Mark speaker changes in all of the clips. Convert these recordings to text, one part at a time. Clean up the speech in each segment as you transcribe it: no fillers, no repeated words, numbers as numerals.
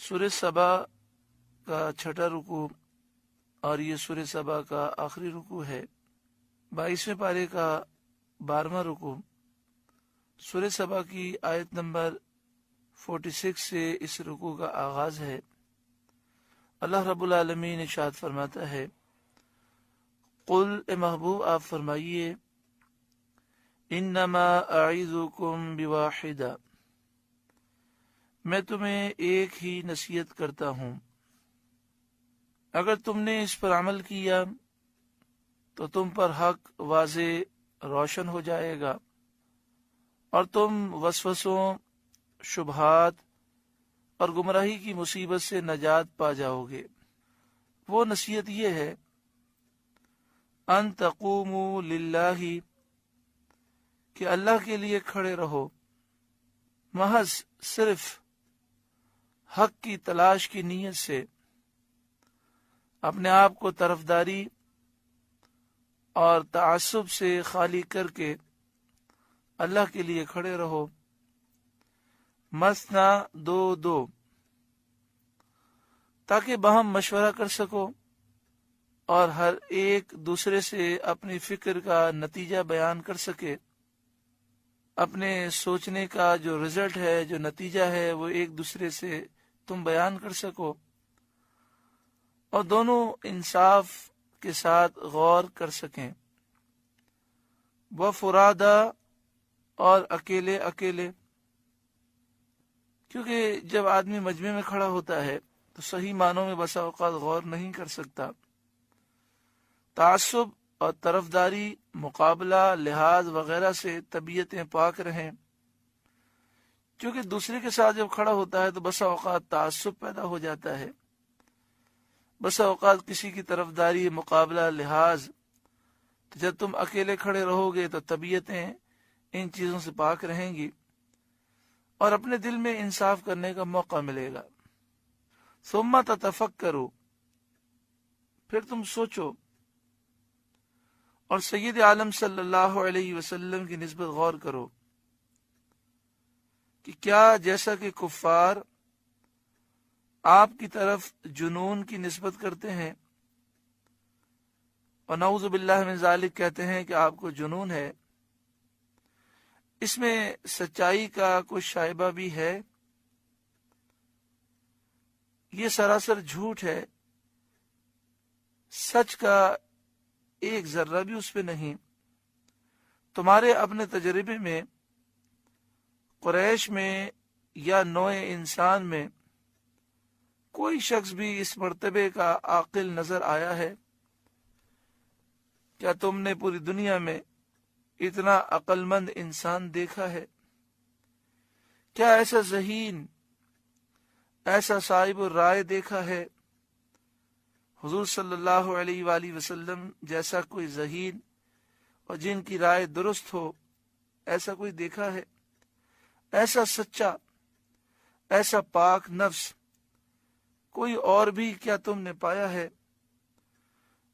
Speaker 1: सूरह सबा का छठा रुकू और ये सूरह सबा का आखिरी रुकू है। 22वें पारे का 12वां रुकू सूरह सबा की आयत नंबर 46 से इस रुकू का आगाज है। अल्लाह रब्बुल आलमीन इरशाद फरमाता है, कुल ए महबूब आप फरमाइए, इन्नमा अईज़ुकुम बिवाहिदा, मैं तुम्हें एक ही नसीहत करता हूँ, अगर तुमने इस पर अमल किया तो तुम पर हक वाज़े रोशन हो जाएगा और तुम वसवसों, शुबहात और गुमराही की मुसीबत से नजात पा जाओगे। वो नसीहत ये है, अन तक़ूमू लिल्लाही, कि अल्लाह के लिए खड़े रहो, महज सिर्फ हक की तलाश की नीयत से अपने आप को तरफदारी और तासुब से खाली करके अल्लाह के लिए खड़े रहो। मसना दो दो, ताकि बाहम मशवरा कर सको और हर एक दूसरे से अपनी फिक्र का नतीजा बयान कर सके। अपने सोचने का जो रिजल्ट है, जो नतीजा है, वो एक दूसरे से तुम बयान कर सको और दोनों इंसाफ के साथ गौर कर सकें। वह फुरादा और अकेले अकेले, क्योंकि जब आदमी मजमे में खड़ा होता है तो सही मानों में बसा औकात गौर नहीं कर सकता। तासुब और तरफदारी, मुकाबला, लिहाज वगैरह से तबीयतें पाक रहें, क्योंकि दूसरे के साथ जब खड़ा होता है तो बसा औकात तासुब पैदा हो जाता है, बसा औकात किसी की तरफदारी, मुकाबला, लिहाज। तो जब तुम अकेले खड़े रहोगे तो तबीयतें इन चीजों से पाक रहेंगी और अपने दिल में इंसाफ करने का मौका मिलेगा। सुम्मा ततफक्करू, फिर तुम सोचो और सैयद आलम सल्लल्लाहु अलैहि वसल्लम की निस्बत गौर करो कि क्या जैसा कि कुफ्फार आपकी तरफ जुनून की निस्बत करते हैं और नऊज़ु बिल्लाह मिन ज़ालिक कहते हैं कि आपको जुनून है, इसमें सच्चाई का कुछ शाइबा भी है? ये सरासर झूठ है, सच का एक जर्रा भी उस पे नहीं। तुम्हारे अपने तजर्बे में कुरैश में या नौए इंसान में कोई शख्स भी इस मर्तबे का आकिल नजर आया है? क्या तुमने पूरी दुनिया में इतना अक्लमंद इंसान देखा है? क्या ऐसा ज़हीन, ऐसा साहिब राय देखा है? हुजूर सल्लल्लाहु अलैहि वसल्लम जैसा कोई ज़हीन और जिनकी राय दुरुस्त हो, ऐसा कोई देखा है? ऐसा सच्चा, ऐसा पाक नफ्स कोई और भी क्या तुमने पाया है?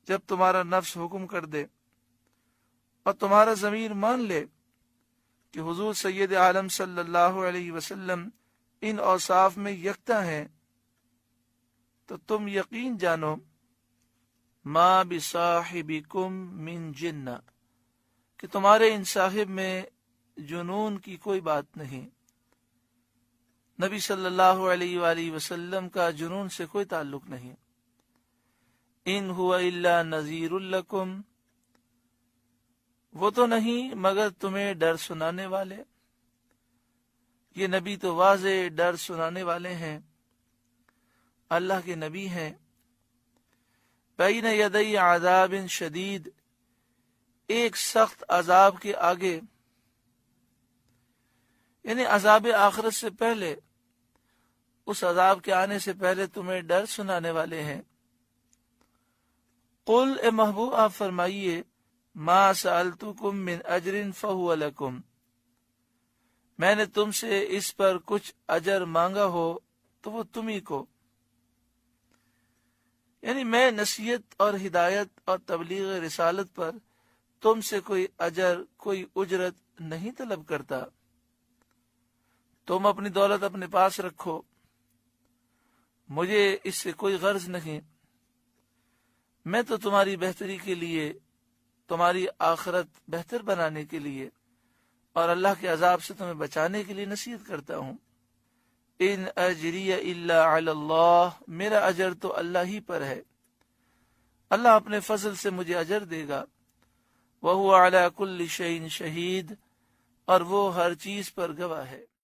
Speaker 1: जब तुम्हारा नफ्स हुक्म कर दे और तुम्हारा ज़मीर मान ले कि हुजूर सैयद आलम सल्लल्लाहु अलैहि वसल्लम इन औसाफ में यकता हैं, तो तुम यकीन जानो, मा बिसाहिबिकुम मिन जिन्ना, कि तुम्हारे इन साहिब में जुनून की कोई बात नहीं। नबी सल्लल्लाहु अलैहि वसल्लम का जुनून से कोई ताल्लुक नहीं। इन हुआ इल्ला नज़ीरुल लकुम, वो तो नहीं मगर तुम्हें डर सुनाने वाले। ये नबी तो वाज़े डर सुनाने वाले हैं, अल्लाह के नबी हैं। बैन यदई आज़ाबिन शदीद, एक सख्त अजाब के आगे, यानी अजाब आखिरत से पहले, उस अजाब के आने से पहले तुम्हें डर सुनाने वाले हैं। कुल ए महबूब आप फरमाइए, मा सअलतुकुम मिन अजरिन फहुव लकुम, मैंने तुमसे इस पर कुछ अजर मांगा हो तो वो तुम्ही को, यानी मैं नसीहत और हिदायत और तबलीग रिसालत पर तुमसे कोई अजर, कोई उजरत नहीं तलब करता। तुम अपनी दौलत अपने पास रखो, مجھے اس سے کوئی غرض نہیں، میں تو تمہاری بہتری کے لیے، تمہاری آخرت بہتر بنانے کے لیے اور اللہ کے عذاب سے تمہیں بچانے کے لیے نصیحت کرتا ہوں۔ ان اجری الا علی اللہ، میرا اجر تو اللہ ہی پر ہے، اللہ اپنے فضل سے مجھے اجر دے گا۔ وَهُوَ عَلَى كُلِّ شَيْءٍ شَهِيدٌ، اور وہ ہر چیز پر گواہ ہے۔